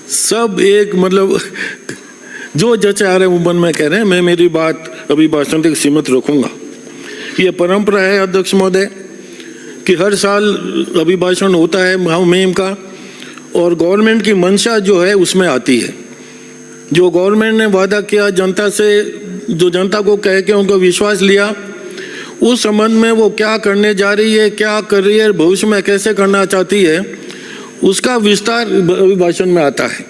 सब एक मतलब जो जच आ रहे हैं वो मन में कह रहे हैं। मैं मेरी बात अभी भाषण तक सीमित रखूंगा। ये परंपरा है अध्यक्ष महोदय कि हर साल अभिभाषण होता है मुहिम का, और गवर्नमेंट की मंशा जो है उसमें आती है। जो गवर्नमेंट ने वादा किया जनता से, जो जनता को कह के उनको विश्वास लिया, उस संबंध में वो क्या करने जा रही है, क्या कर रही है, भविष्य में कैसे करना चाहती है, उसका विस्तार अभिभाषण में आता है।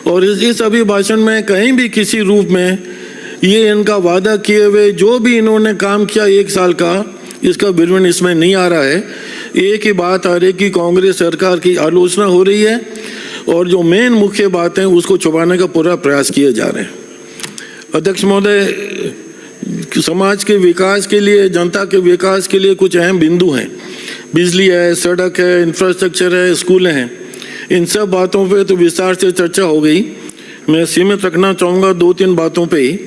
और इस अभिभाषण में कहीं भी किसी रूप में ये इनका वादा किए हुए जो भी इन्होंने काम किया 1 साल का, इसका विवरण इसमें नहीं आ रहा है। एक ही बात आ रही कि कांग्रेस सरकार की आलोचना हो रही है, और जो मेन मुख्य बात है उसको छुपाने का पूरा प्रयास किए जा रहे हैं। अध्यक्ष महोदय, समाज के विकास के लिए, जनता के विकास के लिए कुछ अहम बिंदु हैं। बिजली है, सड़क है, इंफ्रास्ट्रक्चर है, स्कूलें हैं। इन सब बातों पे तो विस्तार से चर्चा हो गई। मैं सीमित रखना चाहूँगा 2-3 बातों पे ही।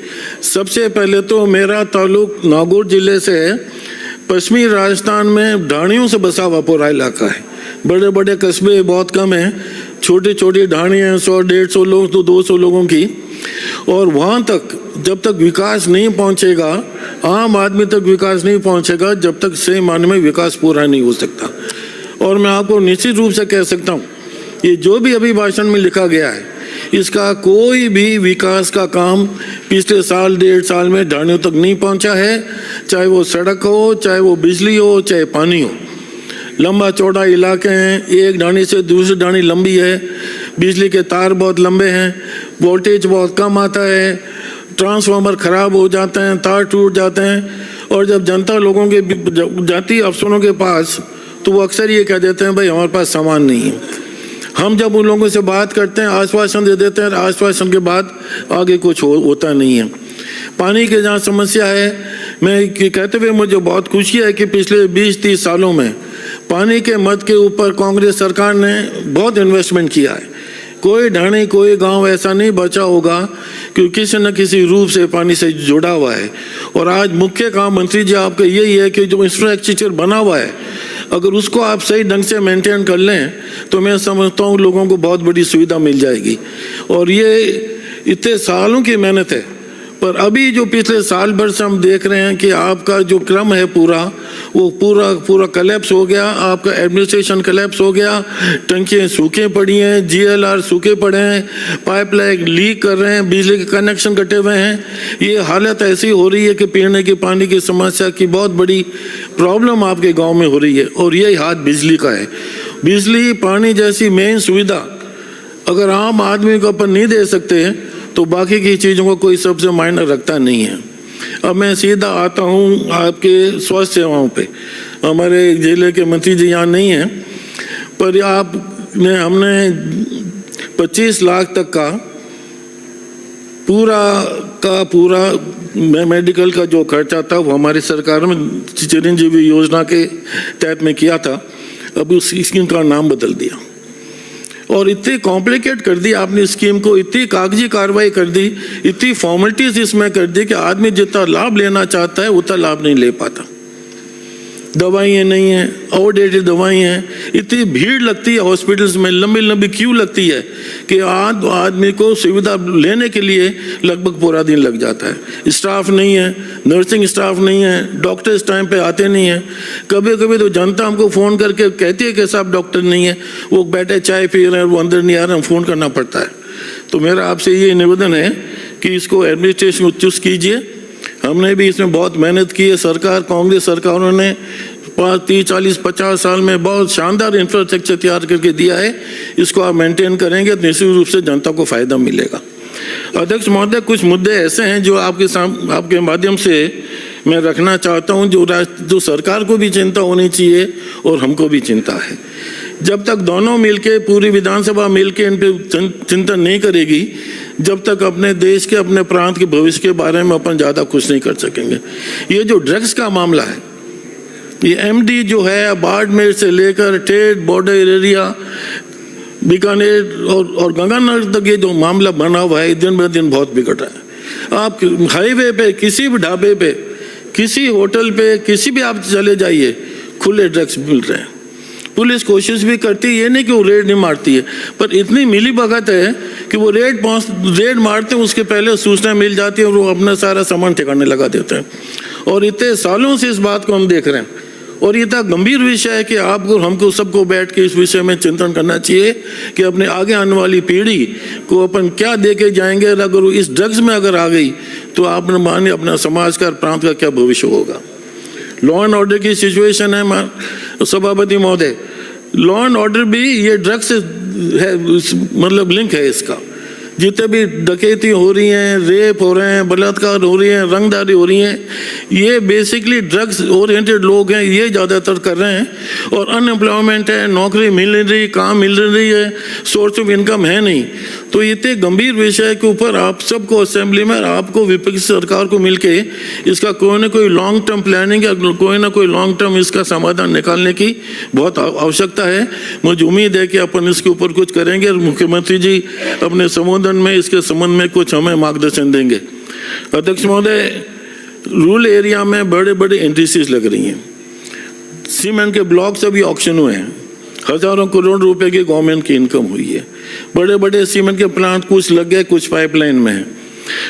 सबसे पहले तो मेरा ताल्लुक नागौर जिले से है। पश्चिमी राजस्थान में ढाणियों से बसा हुआ पूरा इलाका है। बड़े बड़े कस्बे बहुत कम हैं, छोटी छोटी ढाणियाँ 100-150 लोग तो 200 लोगों की। और वहाँ तक जब तक विकास नहीं पहुँचेगा, आम आदमी तक विकास नहीं पहुँचेगा, जब तक सही मायने में विकास पूरा नहीं हो सकता। और मैं आपको निश्चित रूप से कह सकता हूँ, ये जो भी अभिभाषण में लिखा गया है, इसका कोई भी विकास का काम पिछले साल 1.5 साल में ढाणियों तक नहीं पहुंचा है। चाहे वो सड़क हो, चाहे वो बिजली हो, चाहे पानी हो। लंबा चौड़ा इलाके हैं, एक ढाणी से दूसरी ढाणी लंबी है, बिजली के तार बहुत लंबे हैं, वोल्टेज बहुत कम आता है, ट्रांसफार्मर खराब हो जाते हैं, तार टूट जाते हैं। और जब जनता लोगों के जाती अफसरों के पास, तो वो अक्सर ये कह देते हैं भाई हमारे पास सामान नहीं है। हम जब उन लोगों से बात करते हैं, आश्वासन दे देते हैं, आश्वासन के बाद आगे कुछ होता नहीं है। पानी की जहाँ समस्या है, मैं कहते हुए मुझे बहुत खुशी है कि पिछले 20-30 सालों में पानी के मद के ऊपर कांग्रेस सरकार ने बहुत इन्वेस्टमेंट किया है। कोई ढाणी, कोई गांव ऐसा नहीं बचा होगा कि किसी न किसी रूप से पानी से जुड़ा हुआ है। और आज मुख्य काम मंत्री जी आपका यही है कि जो इंफ्रास्ट्रक्चर बना हुआ है, अगर उसको आप सही ढंग से मेंटेन कर लें तो मैं समझता हूँ लोगों को बहुत बड़ी सुविधा मिल जाएगी। और ये इतने सालों की मेहनत है, पर अभी जो पिछले साल भर से हम देख रहे हैं कि आपका जो क्रम है वो पूरा कलेप्स हो गया। आपका एडमिनिस्ट्रेशन कलेप्स हो गया, टंकियाँ सूखे पड़ी हैं, GLR सूखे पड़े हैं, पाइपलाइन लीक कर रहे हैं, बिजली के कनेक्शन कटे हुए हैं। ये हालत ऐसी हो रही है कि पीने के पानी की समस्या की बहुत बड़ी प्रॉब्लम आपके गांव में हो रही है। और यही हाथ बिजली का है। बिजली, पानी जैसी मेन सुविधा अगर आम आदमी को अपन नहीं दे सकते तो बाकी की चीज़ों को कोई सबसे मायने रखता नहीं है। अब मैं सीधा आता हूँ आपके स्वास्थ्य सेवाओं पे। हमारे जिले के मंत्री जी यहाँ नहीं हैं, पर हमने 25 लाख तक का पूरा मेडिकल का जो खर्चा था वो हमारी सरकार में चिरंजीवी योजना के तहत में किया था। अब उस स्कीम का नाम बदल दिया और इतनी कॉम्प्लिकेट कर दी आपने स्कीम को, इतनी कागजी कार्रवाई कर दी, इतनी फॉर्मेलिटीज इसमें कर दी कि आदमी जितना लाभ लेना चाहता है उतना लाभ नहीं ले पाता। दवाइयाँ नहीं हैं, आउटडेटेड दवाइयाँ हैं, इतनी भीड़ लगती है हॉस्पिटल्स में, लंबी क्यू लगती है कि आदमी को सुविधा लेने के लिए लगभग पूरा दिन लग जाता है। स्टाफ नहीं है, नर्सिंग स्टाफ नहीं है, डॉक्टर्स टाइम पे आते नहीं हैं। कभी कभी तो जनता हमको फ़ोन करके कहती है कि साहब डॉक्टर नहीं है, वो बैठे चाय पी रहे हैं, वो अंदर नहीं आ रहे, हम फ़ोन करना पड़ता है। तो मेरा आपसे ये निवेदन है कि इसको एडमिनिस्ट्रेशन को चुस्त कीजिए। हमने भी इसमें बहुत मेहनत की है। कांग्रेस सरकारों ने 30, 40, 50 साल में बहुत शानदार इंफ्रास्ट्रक्चर तैयार करके दिया है। इसको आप मेंटेन करेंगे तो निश्चित रूप से जनता को फायदा मिलेगा। अध्यक्ष महोदय, कुछ मुद्दे ऐसे हैं जो आपके माध्यम से मैं रखना चाहता हूं, जो सरकार को भी चिंता होनी चाहिए और हमको भी चिंता है। जब तक दोनों मिलके, पूरी विधानसभा मिलके इन पे चिंतन नहीं करेगी, जब तक अपने देश के, अपने प्रांत के भविष्य के बारे में अपन ज़्यादा कुछ नहीं कर सकेंगे। ये जो ड्रग्स का मामला है, ये MD जो है, बाड़मेर से लेकर ठेठ बॉर्डर एरिया, बीकानेर और गंगानगर तक ये जो मामला बना हुआ है, दिन ब दिन बहुत बिगड़ रहा है। आप हाईवे पे, किसी भी ढाबे पे, किसी होटल पे, किसी भी आप चले जाइए, खुले ड्रग्स मिल रहे हैं। पुलिस कोशिश भी करती है, ये नहीं कि वो रेड नहीं मारती है, पर इतनी मिली भगत है कि वो रेड मारते हैं उसके पहले सूचना मिल जाती है और वो अपना सारा सामान ठिकाने लगा देते हैं। और इतने सालों से इस बात को हम देख रहे हैं और ये इतना गंभीर विषय है कि आपको हमको सबको बैठ के इस विषय में चिंतन करना चाहिए कि अपने आगे आने वाली पीढ़ी को अपन क्या दे के जाएंगे। अगर वो इस ड्रग्स में अगर आ गई तो आप मानिए अपना समाज का, प्रांत का क्या भविष्य होगा। लॉ एंड ऑर्डर की सिचुएशन है सभापति महोदय, लॉ एंड ऑर्डर भी ये ड्रग्स से है, मतलब लिंक है इसका। जितने भी डकैती हो रही हैं, रेप हो रहे हैं, बलात्कार हो रही हैं, रंगदारी हो रही हैं, ये बेसिकली ड्रग्स ओरिएंटेड लोग हैं, ये ज़्यादातर कर रहे हैं। और अनएम्प्लॉयमेंट है, नौकरी मिल नहीं रही, काम मिल रही है, सोर्स ऑफ इनकम है नहीं। तो इतने गंभीर विषय के ऊपर आप सबको असेंबली में, आपको विपक्षी सरकार को मिलके इसका कोई ना कोई लॉन्ग टर्म प्लानिंग या कोई ना कोई लॉन्ग टर्म इसका समाधान निकालने की बहुत आवश्यकता है। मुझे उम्मीद है कि अपन इसके ऊपर कुछ करेंगे और मुख्यमंत्री जी अपने संबोधन में इसके संबंध में कुछ हमें मार्गदर्शन देंगे। अध्यक्ष महोदय, रूरल एरिया में बड़े बड़े इंडस्ट्रीज लग रही हैं, सीमेंट के ब्लॉक्स अभी ऑक्शन हुए हैं, हजारों करोड़ रुपए की गवर्नमेंट की इनकम हुई है, बड़े बड़े सीमेंट के प्लांट कुछ लग गए, कुछ पाइपलाइन में है।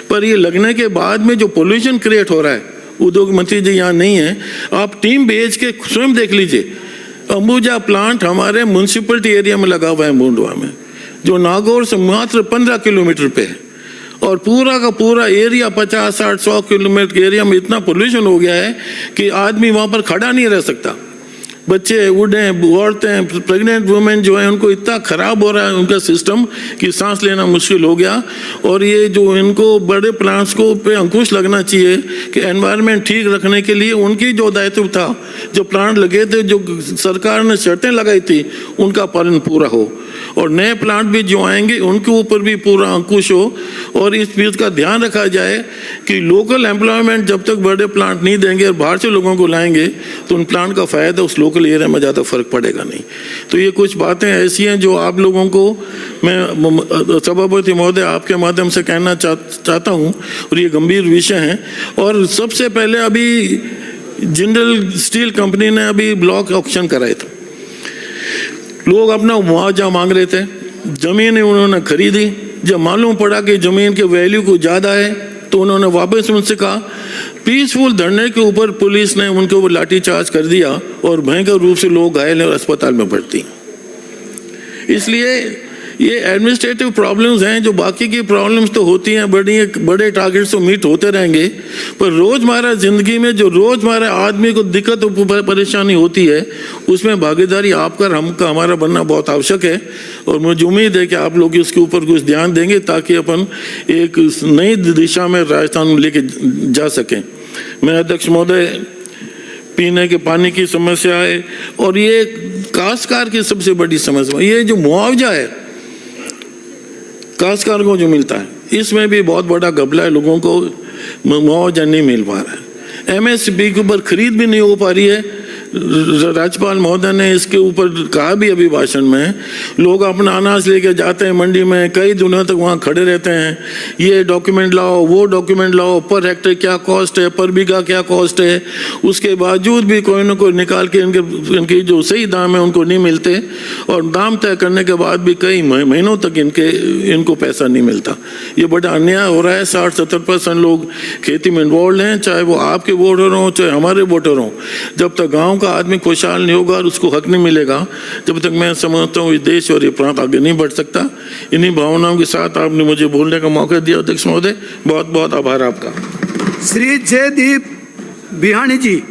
पर ये लगने के बाद में जो पोल्यूशन क्रिएट हो रहा है, उद्योग मंत्री जी यहाँ नहीं है, आप टीम भेज के स्वयं देख लीजिए। अंबुजा प्लांट हमारे म्यूनसिपलिटी एरिया में लगा हुआ है, मुंडवा में, जो नागौर से मात्र 15 किलोमीटर पे है। और पूरा का पूरा एरिया 50, 60, 100 किलोमीटर के एरिया में इतना पोल्यूशन हो गया है कि आदमी वहाँ पर खड़ा नहीं रह सकता। बच्चे, बूढ़े, औरतें, प्रेग्नेंट वुमेन जो है उनको इतना खराब हो रहा है उनका सिस्टम कि सांस लेना मुश्किल हो गया। और ये जो इनको बड़े प्लांट्स को पे अंकुश लगना चाहिए कि एनवायरनमेंट ठीक रखने के लिए उनकी जो दायित्व था, जो प्लांट लगे थे, जो सरकार ने शर्तें लगाई थी, उनका पालन पूरा हो। और नए प्लांट भी जो आएंगे उनके ऊपर भी पूरा अंकुश हो। और इस चीज़ का ध्यान रखा जाए कि लोकल एम्प्लॉयमेंट जब तक बड़े प्लांट नहीं देंगे और बाहर से लोगों को लाएंगे तो उन प्लांट का फ़ायदा उस लोकल एरिया में ज़्यादा फर्क पड़ेगा नहीं। तो ये कुछ बातें ऐसी हैं जो आप लोगों को मैं सभापति महोदय आपके माध्यम से कहना चाहता हूँ और ये गंभीर विषय हैं। और सबसे पहले अभी जिंदल स्टील कंपनी ने अभी ब्लॉक ऑक्शन कराए थे, लोग अपना मुआवजा मांग रहे थे, जमीन उन्होंने खरीदी। जब मालूम पड़ा कि जमीन के वैल्यू को ज़्यादा है तो उन्होंने वापस उनसे कहा। पीसफुल धरने के ऊपर पुलिस ने उनके ऊपर लाठीचार्ज कर दिया और भयंकर रूप से लोग घायल हैं और अस्पताल में भर्ती। इसलिए ये एडमिनिस्ट्रेटिव प्रॉब्लम्स हैं, जो बाकी की प्रॉब्लम्स तो होती हैं, बड़े टारगेट्स तो मीट होते रहेंगे, पर रोज़मर्रा ज़िंदगी में जो रोज़मर्रा आदमी को दिक्कत और परेशानी होती है उसमें भागीदारी आपका हमका हमारा बनना बहुत आवश्यक है। और मुझे उम्मीद है कि आप लोग इसके ऊपर कुछ ध्यान देंगे ताकि अपन एक नई दिशा में राजस्थान लेके जा सकें। मैं अध्यक्ष महोदय, पीने के पानी की समस्या है और ये काश्तकार की सबसे बड़ी समस्या, ये जो मुआवजा है काश्तकार को जो मिलता है, इसमें भी बहुत बड़ा घपला है, लोगों को मुआवजा नहीं मिल पा रहा है। एमएसपी के ऊपर खरीद भी नहीं हो पा रही है। राज्यपाल महोदय ने इसके ऊपर कहा भी अभी भाषण में, लोग अपना अनाज लेके जाते हैं मंडी में, कई दिनों तक वहाँ खड़े रहते हैं, ये डॉक्यूमेंट लाओ, वो डॉक्यूमेंट लाओ, पर हेक्टेयर क्या कॉस्ट है, पर बीघा क्या कॉस्ट है, उसके बावजूद भी कोई ना कोई निकाल के इनके जो सही दाम है उनको नहीं मिलते। और दाम तय करने के बाद भी कई महीनों तक इनको पैसा नहीं मिलता। ये बड़ा अन्याय हो रहा है। 60-70% लोग खेती में इन्वॉल्व हैं, चाहे वो आपके वोटर हों चाहे हमारे वोटर हों। जब तक गाँव का आदमी खुशहाल नहीं होगा और उसको हक नहीं मिलेगा, जब तक मैं समझता हूँ ये देश और ये प्रांत आगे नहीं बढ़ सकता। इन्हीं भावनाओं के साथ आपने मुझे बोलने का मौका दिया अध्यक्ष महोदय, बहुत बहुत आभार आपका। श्री जयदीप बिहानी जी।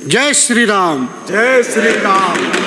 जय श्री राम। जय श्री राम।